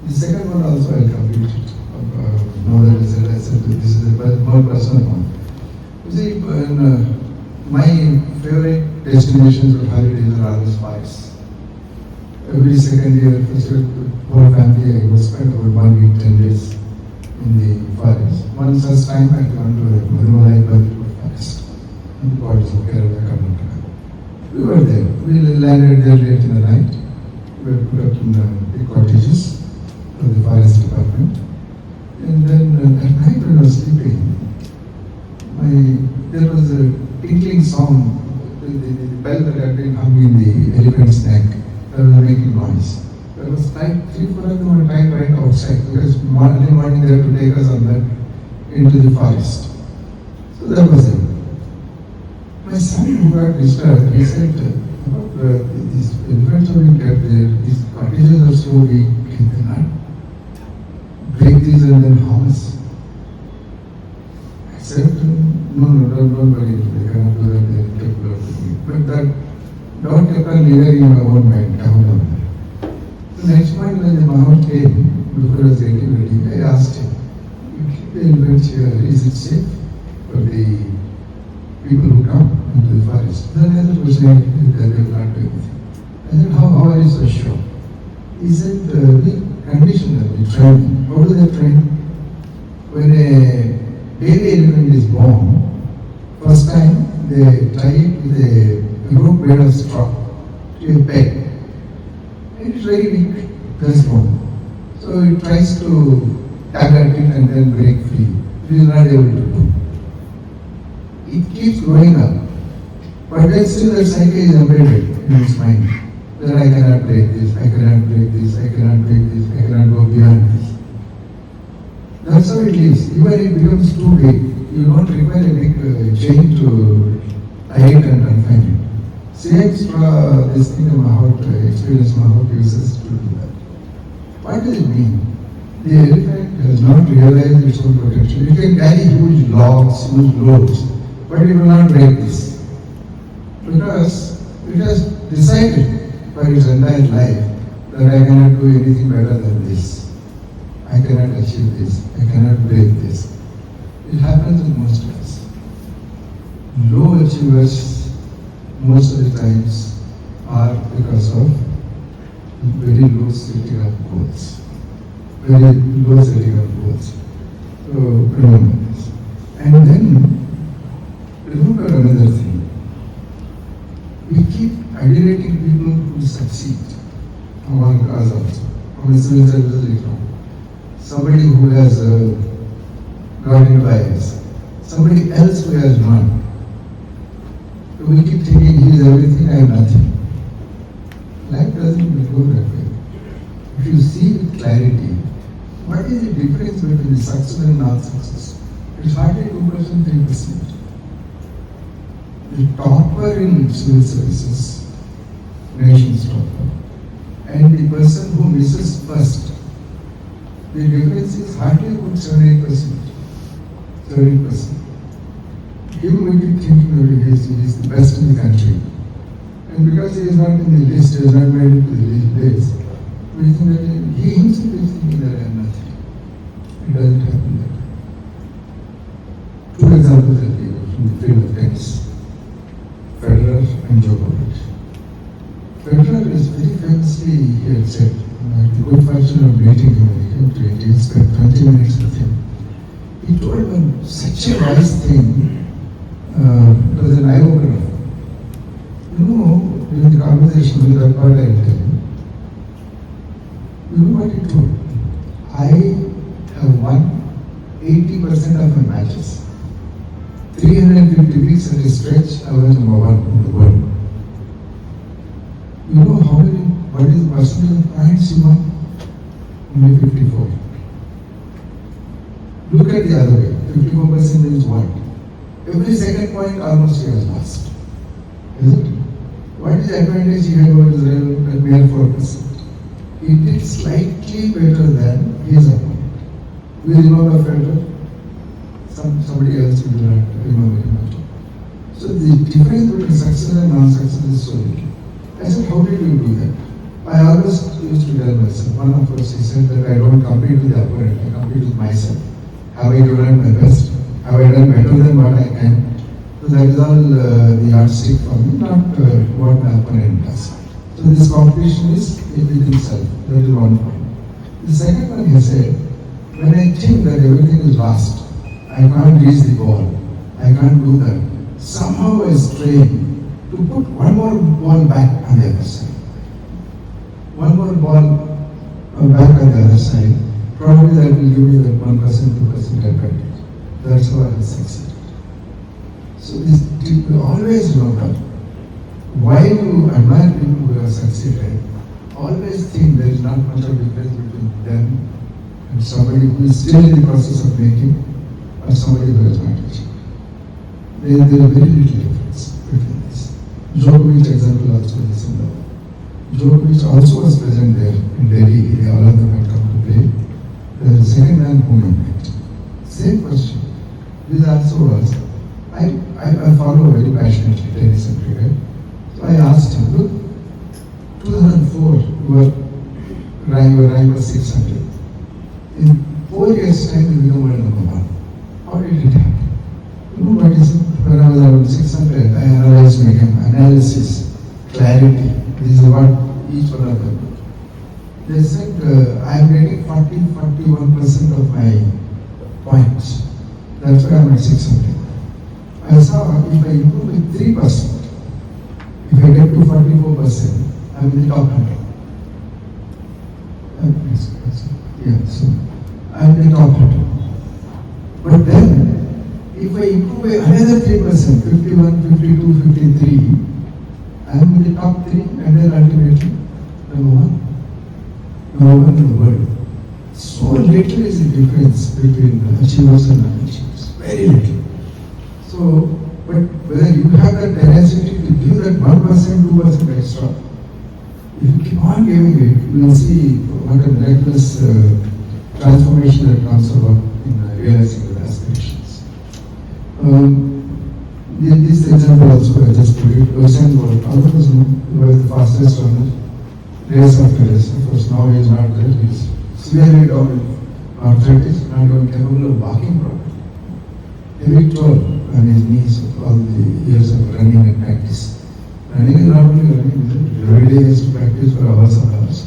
The second one also I'll complete it. Now that I said this is a more personal one. You see, my favorite destinations of holidays are always forests. Every second year, whole family, I would spend about 1 week, 10 days in the forest. One such time I gone to the Murmalai forest. And the borders of Kerala, Karnataka. We were there. We landed there late in the night. We were put up in the cottages of the forest department. And then at night when I was sleeping, there was a tinkling sound. The bell that had been hung in the elephant's neck that was making noise. There was like 3-4 of them were tied right outside because early morning they had to take us on that into the forest. So that was it. My son who got disturbed, he said, these elephants are being kept there, these cottages are so weak, can they not break these and then harm us? I said, no, don't worry, they cannot do that, they are capable of doing it. But that doubt kept on lingering in my own mind, down. The next morning when the Mahmoud came, before I was getting ready, I asked him, you keep the elephants here, is it safe for the people who come into the forest? Then the other was saying that they will not do anything. I said, how are you so sure? He said, we condition them, we train them. How do they train? When a baby elephant is born, first time they tie it with a rope made of straw to a peg. It is very weak, this bone. So it tries to tug at it and then break free. It is not able to do. It keeps growing up. But then still the psyche is embedded in its mind. That I cannot break this, I cannot break this, I cannot break this, I cannot go beyond this. That's how it is. Even if it becomes too big, you don't require a big chain to tie it and confine it. Same this thing about experience Mahout uses to do that. What does it mean? The elephant has not realized its own potential. It can carry huge logs, huge loads, but it will not break this. Because it has decided for its entire life that I cannot do anything better than this. I cannot achieve this. I cannot break this. It happens with most of us. Low achievers most of the times are because of very low setting of goals. Very low setting of goals. So remember this. And then remember another thing. We keep adulating people who succeed among us also. From a civil services reform. Somebody who has got into IAS. Somebody else who has none. We keep thinking he is everything, I have nothing. Life doesn't go that way. If you see with clarity, what is the difference between the success and non-success? It's hardly 2%, 3%. The topper in civil services, nation's topper, and the person who misses first, the difference is hardly about 7-8%. 7-8%. Even we keep thinking that he is the best in the country. And because he is not in the list, he has not made it to the list, we think that he himself is thinking that I am nothing. It doesn't happen that way. 2 examples I'll give from the field of tennis. Federer and Djokovic. Federer is very famously, he had said, I had the good fortune of meeting him when he came to India, spent 20 minutes with him. He told him such a wise thing. It was an eye-opener. You know, during the conversation with that part I will tell you. You know what he told? I have won 80% of my matches. 350 weeks at a stretch, I was number 1 in the world. You know what is the percentage of points you won? Only 54. Look at the other way. 54% is what? Every second point almost he has lost. Is it? What is the advantage he had over Israel at mere 4%? He did slightly better than his opponent. We remember Federer. Somebody else will not remember him. So the difference between success and non-success is so little. I said, how did you do that? I always used to tell myself, one of us, he said that I don't compete with the opponent, I compete with myself. Have I done my best? Have I done better than what I can? So that is all the yardstick for me, not what my opponent does. So this competition is within itself. That is one point. The second one, he said, when I think that everything is lost, I can't reach the ball, I can't do that, somehow I strain to put one more ball back on the other side. One more ball back on the other side, probably that will give me that 1%, 2% advantage. That's how I will succeed. So this, you always know that while you admire people who have succeeded, always think there is not much of difference between them and somebody who is still in the process of making or somebody who has not achieved. There is very little difference between this. Djokovic example also is in the Djokovic also was present there in Delhi. All of them had come to play. There is a second man whom I met. Same question. This also was, I follow very passionately tennis and cricket. So I asked him, look, 2004 your rank was 600. In 4 years' time you become world number 1. How did it happen? You know what is it? When I was around 600, I analyzed my game, analysis, clarity. This is what each one of them do. They said, I am getting 41% of my points. That's why I am at 600. I saw if I improve with 3%, if I get to 44%, I am in the top 100. Yeah, so I am in the top 100. But then, if I improve by another 3%, 51, 52, 53, I am in the top 3 and then ultimately number 1 in the world. So little is the difference between achievers and unachievers. Very little. So, but whether you have that tenacity to give that 1%, 2% extra, if you keep on giving it, you will see what a miraculous transformation that comes about in realizing your aspirations. This example also I just put it. Usain Bolt, all of us know he was the fastest runner, race after race. Of course, now he is not there. He is severely down in arthritis, not even capable of walking properly. Heavy toll on his knees of all the years of running and practice. Running is not only running, every day he has to practice for hours and hours.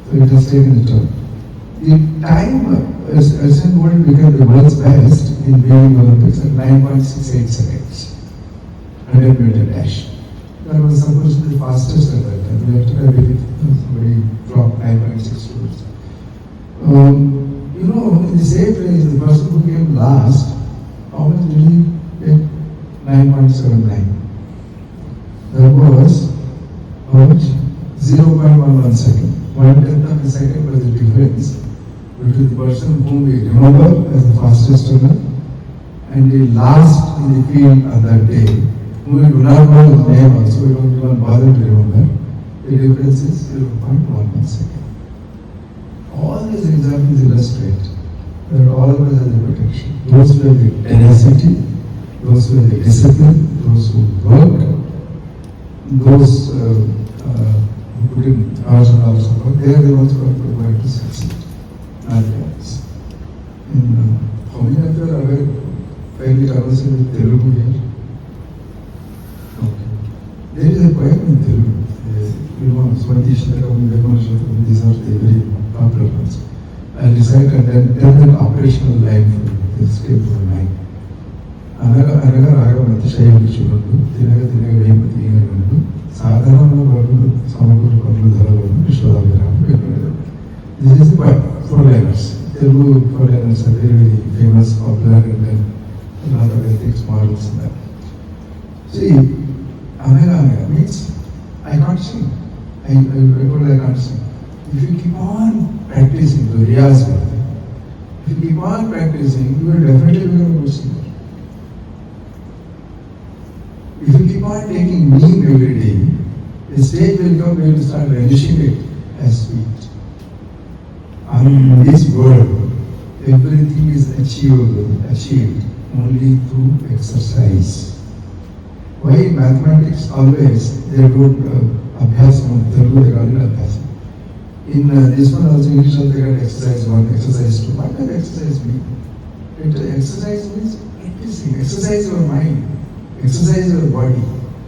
So it has taken a toll. The time Usain Bolt became the world's best in Beijing Olympics at 9.68 seconds. 100-meter dash. That was supposed to be the fastest at that time. After I believe somebody dropped 9.62. You know, in the same race, the person who came last, how much did he get? 9.79. That was how much? 0.11 second. 1/10 of a second was the difference between the person whom we remember as the fastest runner and the last in the field on that day. We do not know his name also, we don't even bother to remember. The difference is 0.11 second. All these examples illustrate that all of us have the potential. Those who have the tenacity, those who have the discipline, those who work, those who put in hours and hours of work, they are the ones who are going to succeed, not the others. How many of you are aware, fairly conversant with Telugu here? There is a poem in Telugu, Swati Shataram, these are the very popular ones. I'll recite and then tell an operational line for the escape from the mind. అనగా రాగమంత శైలించుకుంటూ తినగ వేపతి ఈగనుండు సాధారణ బరువులు సమకూరు పనులు ధరలను విశ్వదాభిరాము. This is the four liners. Telugu four liners are very famous, popular, and then a lot of ethics models in that. See, Anaga means I can't sing. I can't sing. If you keep on practicing the riyaz, if you keep on practicing, you will definitely become a good singer. If you keep on taking neem every day, the stage will come, you will start relishing it as sweet. In this world, everything is achieved only through exercise. Why in mathematics always they don't abhyasam, Telugu they call it abhyasam. In this one also, English also they got exercise 1, exercise 2. What does exercise mean? Exercise means practicing. Exercise your mind. Exercise your body.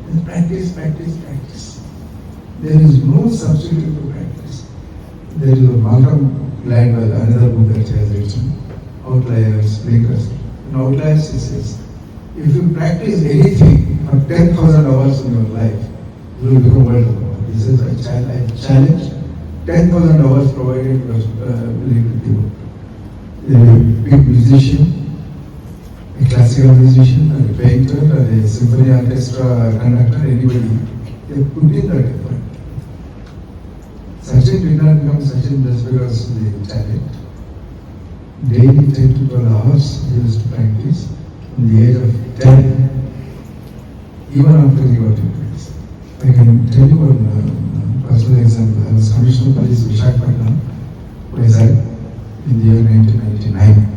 And practice, practice, practice. There is no substitute for practice. There is a Malcolm Gladwell, another book that he has written, Outliers, Breakers. In Outliers he says, if you practice anything for 10,000 hours in your life, you will become world record. He says, I challenge 10,000 hours provided you are a big musician, a classical musician, a painter, a symphony orchestra conductor, anybody, they put in that effort. Sachin did not become Sachin just because of the talent. Daily 10 to 12 hours he used to practice from the age of 10, even after he got into it. I can tell you one personal example. I was Commissioner of Police Visakhapatnam, Vizag, in the year 1999.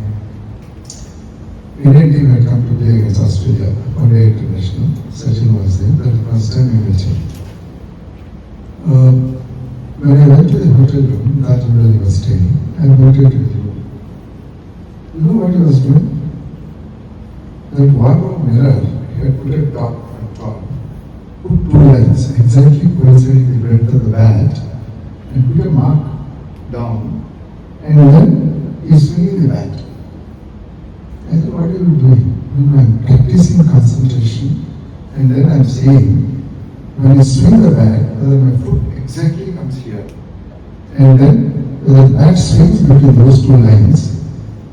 Indian team had come to play against Australia, one day international. Sachin was there, that was the first time I met him. When I went to the hotel room, that where he was staying, I wanted to do. You know what he was doing? That wardrobe mirror, he had put a top on top, put 2 lines exactly coinciding the breadth of the bat, and put a mark down, and then he's swinging the bat. I said, what are you doing? I'm practicing concentration, and then I'm saying, when I swing the bat, whether my foot exactly comes here, and then whether the bat swings between those 2 lines,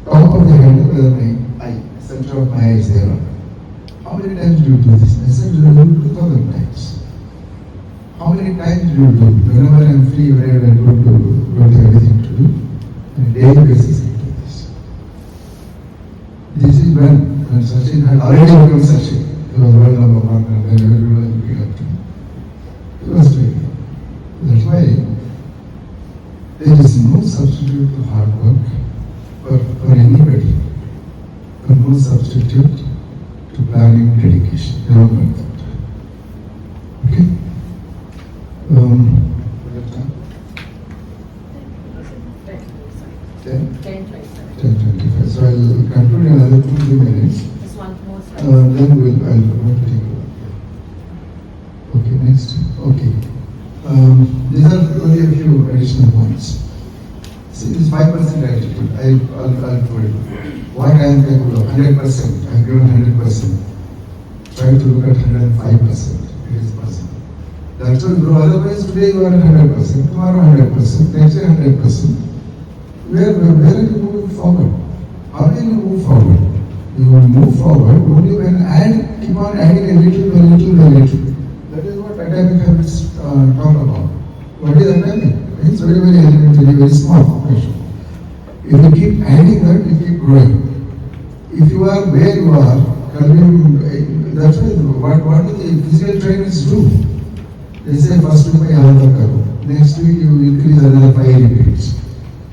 top of the head, whether my eye, center of my eye is there or not. How many times do you do this? I said, you do 2,000 times. How many times do you do? Whenever I'm free, whenever I don't have anything to do, on a daily basis I do this. This is when Sachin had already become Sachin. He was world number 1 and then everyone was looking up to him. He was doing it. That's why there is no substitute to hard work for anybody, but no substitute to planning, dedication. Remember that. Okay? 10:25. So I'll conclude in another 2-3 minutes. Just one more slide. Then I'll take it. Okay, next. Okay. These are only a few additional points. See, this 5% attitude, I'll tell you. What I am capable of, 100%, I have given 100%. Try to look at 105%. It is possible. That's what you grow. Otherwise, today you are 100%, tomorrow 100%, next year 100%. Where are you moving forward? How will you move forward? You will move forward only when keep on adding a little by little by little. That is what academic habits talk about. What is academic? It's very, very elementary, very small. If you keep adding that, you keep growing. If you are where you are, that's what do the physical trainers do? They say first week by another curve. Next week you increase another 5 repeats.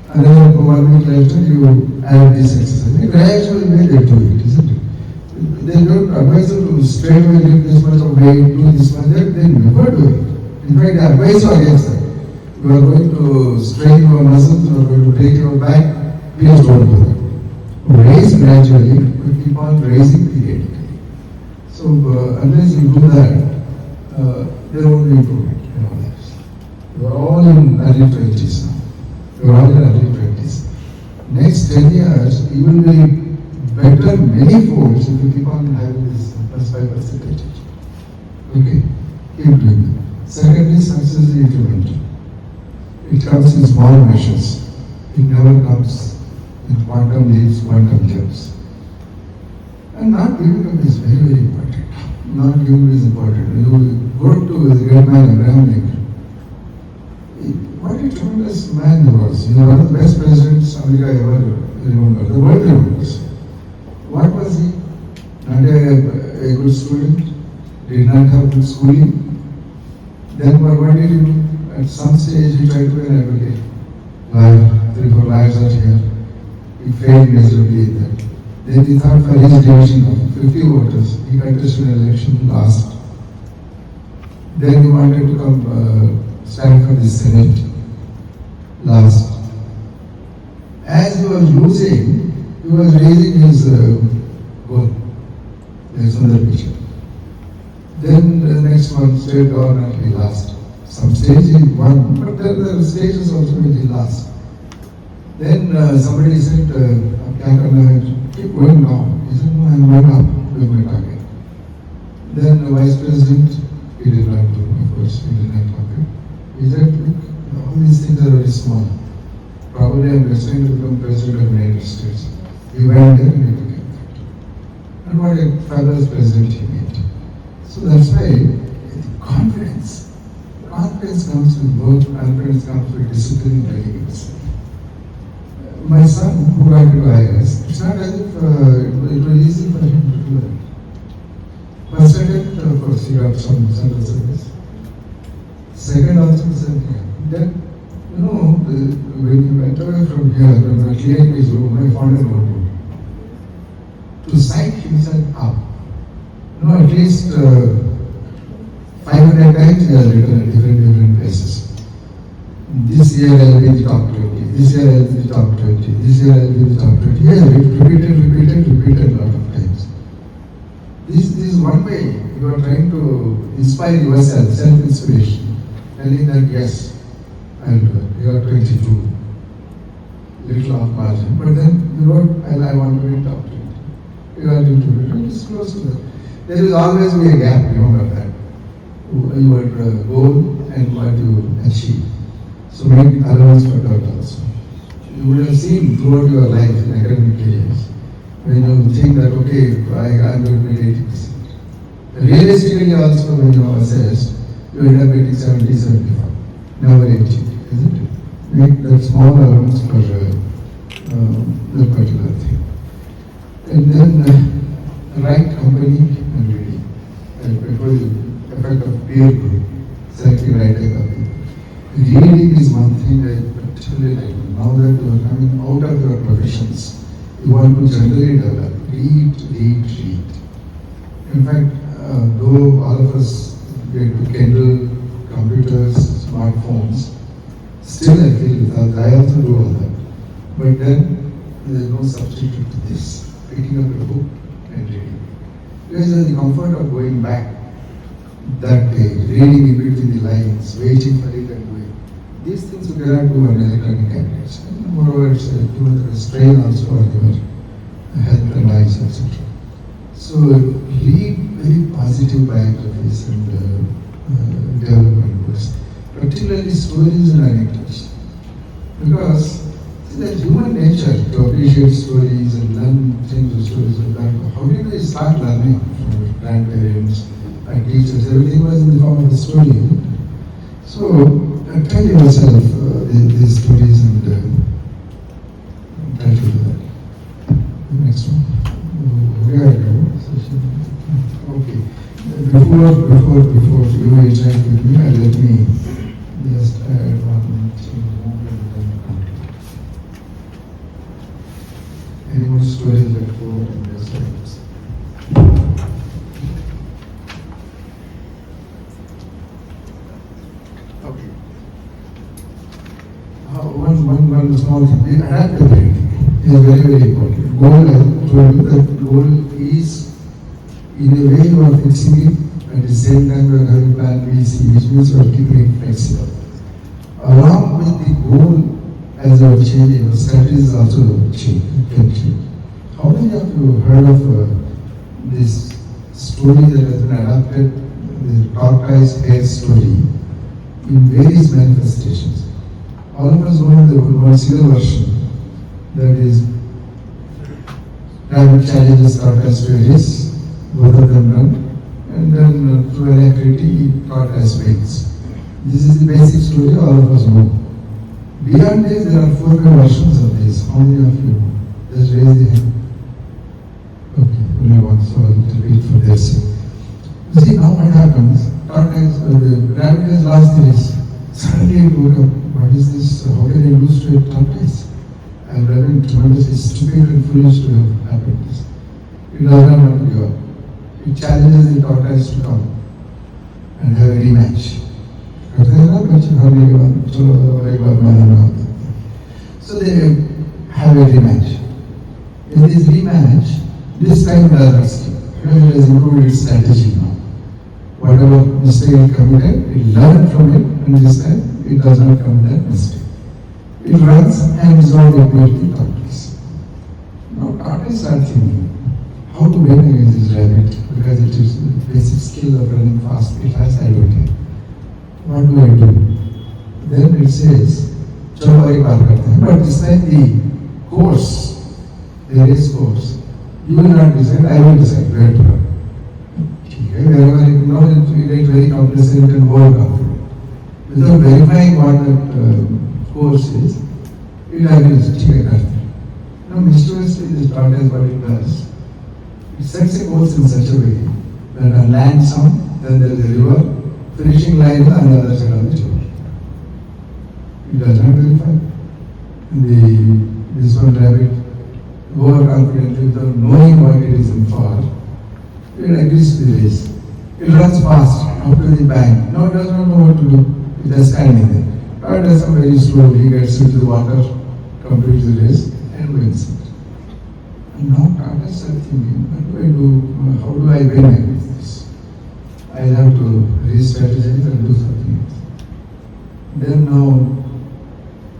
Another 1 week later you add this exercise. Gradually way they do it, isn't it? They don't advise you to straight away lift this much of weight, do this much, they never do it. In fact, they advise you against that. You are going to strain your muscles, you are going to take your back, please don't do that. Raise gradually, but keep on raising periodically. So unless you do that, there won't be improvement in our lives. You are all in early 20s now. You are all in early 20s. Next 10 years, you will be better many folds if you keep on having this plus 5% attitude. Okay? Keep doing that. Secondly, success is incremental. It comes in small measures. It never comes in quantum leaps, quantum jumps. And not giving up is very, very important. Not giving up is important. You go to the great man Abraham Lincoln. What a tremendous man he was. He was one of the best presidents America ever remembered. The world remembers. What was he? Not a good student. Did not have good schooling. Then what did he do? At some stage he tried to be an advocate. Lawyer, 3-4 lawyers are here. He failed miserably in that. Then he thought for his division of 50 voters, he contested an election, lost. Then he wanted to come stand for the Senate. last. As he was losing, he was raising his goal. There's another picture. Then the next one, state governor, he lost. Some stage he won, but then the stages also when he lost. Then somebody said, keep going down. He said, no, I'm going up, doing my target. Then the vice president, he did not do, of course, he did not target. He said, look, all these things are very small. Probably I'm destined to become president of the United States. He went there and he became that. And what a fabulous president he made. So that's why the confidence comes with work, confidence comes with discipline, dedication. My son, who got into IAS, it's not as if it was easy for him to do that. First attempt, of course, he got some central service. Second also the same thing. Then, when he went away from here, when we were clearing his room, I found a notebook. To psych himself up. At least 500 times he has written at different places. This year I will be the top 20. This year I will be the top 20. This year I will be the top 20. He has repeated a lot of times. This is one way you are trying to inspire yourself, self-inspiration, telling that yes, I will do it. You are 22, little off margin, but then you wrote, I want to be top 20. You are into it. It is close to that. There will always be a gap, remember that. Your goal and what you achieve. So make allowance for that also. You would have seen throughout your life in academic careers, when you think that, okay, I'm going to get 80%. Realistically also, when you assess, you end up getting 70, 75. Never 80, isn't it? Make that small allowance for that particular thing. And then right company and reading. It was the effect of peer group, selecting right copy. Reading is one thing I particularly like. Now that you are coming out of your professions, you want to generally develop. Read. In fact, though all of us get to Kindle, computers, smartphones, still I feel that I also do all that. But then there is no substitute to this. Picking up a book and reading. Because there is the comfort of going back that page, reading in between the lines, waiting for it and doing. These things you cannot do on electronic tablets. And moreover, it's given a strain also on your health and eyes, etc. So read very positive biographies and development books, particularly stories and anecdotes. Because it's that human nature to appreciate stories and learn things with stories like that. How did we start learning from grandparents and teachers? Everything was in the form of a story. So tell yourself these stories and try to do that. The next one. Okay. Before you interact with me, let me just add one thing more and then conclude. Any more stories that go in this place? Okay. One small thing. Adaptability is very important. Goal, I told you that goal is in a way you are fixing it, at the same time you are having plan B, C, which means you are keeping it flexible. Along with the goal, as you are changing, your strategies also change. How many of you heard of this story that has been adapted, the tortoise hare story, in various manifestations? All of us know the one single version, that is rabbit challenges tortoise to a race, both of them run, and then through alacrity tortoise wins. This is the basic story all of us know. Beyond this, there are 4 versions of this. How many of you know? Just raise the hand. Okay, only one, so I'll repeat for their sake. You see, now what happens? The rabbit has lost the race. Suddenly it woke up. What is this? How can I lose to a tortoise? I have been tremendously stupid and foolish to have happened this. It does not want to give up. It challenges the tortoise to come and have a rematch. So they have a rematch. In this rematch, this time the other team has improved its strategy now. Whatever mistake it committed, it learned from it, and this time it does not commit that mistake. It runs and is not able to tortoise. Now tortoise are thinking, how to win against this rabbit, because it is the basic skill of running fast, it has advantage. What do I do? Then it says, चलो एक बार करते हैं, but this time the course, the race course, you will not decide, I will decide where to run. Wherever you know that you get very complacent and overconfident. Without verifying what that course is, it agrees, ठीक है. Now mysteriously this tortoise what it does, it sets a course in such a way that on land some, then there is a river, finishing line is on the other side of the shore. It does not verify. This one rabbit, overconfidently without knowing what it is in for, it agrees to the race. It runs fast up to the bank. Now it does not know what to do. It is standing there. It does very slowly, he gets into the water, completes the race, and wins it. And now tortoise are thinking, what do I do? How do I win against this? I have to re-strategize and do something else. Then now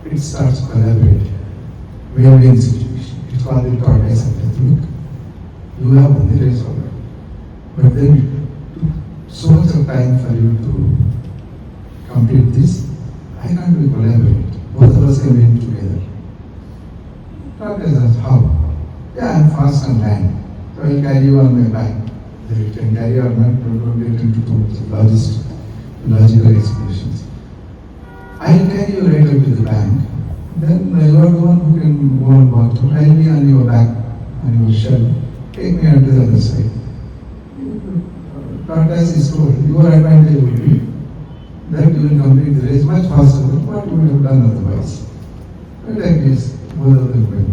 it starts collaborating. Win-win situation. It's called the tortoise and says, look, you have won the race already. But then it took so much of time for you to complete this. I can't we collaborate? Both of us can win together. Tortoise asks, how? Yeah, I'm fast on land, so I'll carry you on my back. Whether you can carry or not, don't get into logical explanations. I'll carry you right up to the bank. Then you are the one who can go on bathroom. I'll be on your back, on your shell. Take me onto the other side. Tortoise is told, your advantage will be that you will complete the race much faster than what you would have done otherwise. But like this, both of them win.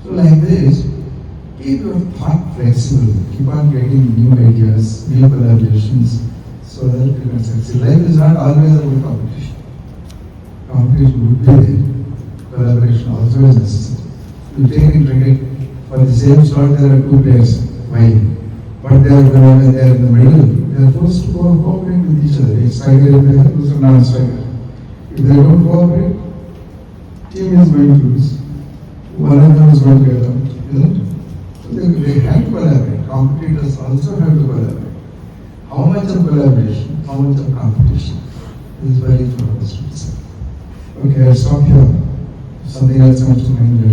So like this, keep your thought flexible, keep on getting new ideas, new collaborations, so that you can succeed. Life is not always about competition. Competition would be there. Collaboration also is necessary. You take in cricket, for the same slot there are two players. Why? But they are when they are in the middle, they are forced to cooperate with each other. A striker is better, those are non-striker. If they don't cooperate, team is going to lose. One of them is going to get out, isn't it? So they have to collaborate. Competitors also have to collaborate. How much of collaboration, how much of competition? This is very important to say. Okay, I'll stop here. Something else comes to mind.